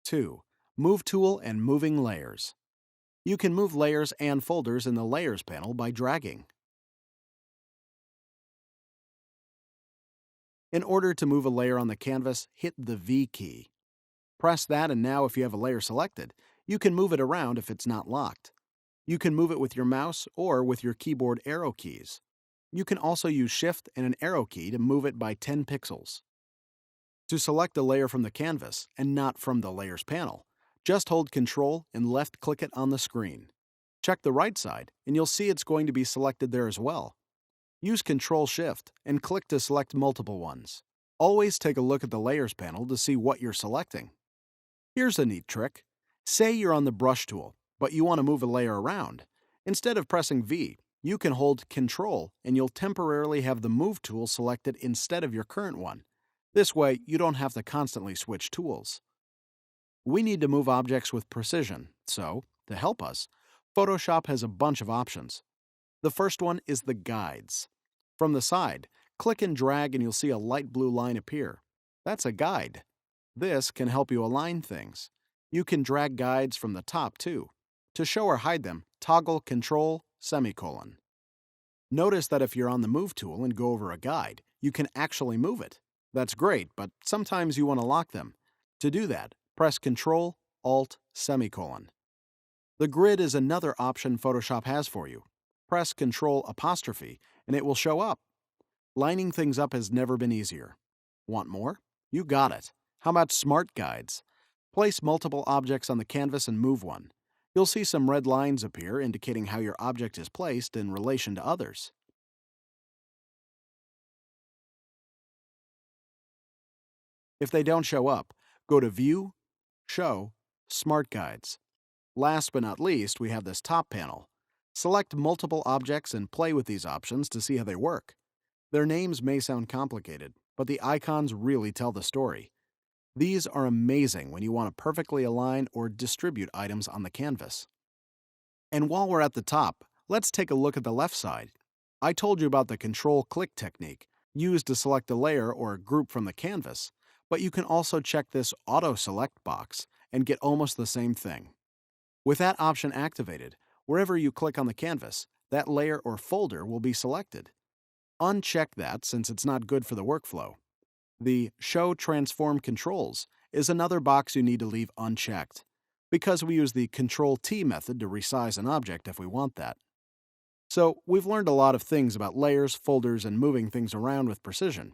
2. Move Tool and Moving Layers. You can move layers and folders in the Layers panel by dragging. In order to move a layer on the canvas, hit the V key. Press that, and now if you have a layer selected, you can move it around if it's not locked. You can move it with your mouse or with your keyboard arrow keys. You can also use Shift and an arrow key to move it by 10 pixels. To select a layer from the canvas and not from the Layers panel, just hold Ctrl and left-click it on the screen. Check the right side, and you'll see it's going to be selected there as well. Use Ctrl-Shift and click to select multiple ones. Always take a look at the Layers panel to see what you're selecting. Here's a neat trick. Say you're on the Brush tool, but you want to move a layer around. Instead of pressing V, you can hold Ctrl and you'll temporarily have the Move tool selected instead of your current one. This way, you don't have to constantly switch tools. We need to move objects with precision, so, to help us, Photoshop has a bunch of options. The first one is the Guides. From the side, click and drag and you'll see a light blue line appear. That's a guide. This can help you align things. You can drag guides from the top too. To show or hide them, toggle Ctrl::. Notice that if you're on the Move tool and go over a guide, you can actually move it. That's great, but sometimes you want to lock them. To do that, press Ctrl::. The grid is another option Photoshop has for you. Press Ctrl:' and it will show up. Lining things up has never been easier. Want more? You got it. How about Smart Guides? Place multiple objects on the canvas and move one. You'll see some red lines appear indicating how your object is placed in relation to others. If they don't show up, go to View, Show, Smart Guides. Last but not least, we have this top panel. Select multiple objects and play with these options to see how they work. Their names may sound complicated, but the icons really tell the story. These are amazing when you want to perfectly align or distribute items on the canvas. And while we're at the top, let's take a look at the left side. I told you about the Control-Click technique, used to select a layer or a group from the canvas, but you can also check this Auto Select box and get almost the same thing. With that option activated, wherever you click on the canvas, that layer or folder will be selected. Uncheck that since it's not good for the workflow. The Show Transform Controls is another box you need to leave unchecked, because we use the Ctrl-T method to resize an object if we want that. So, we've learned a lot of things about layers, folders, and moving things around with precision.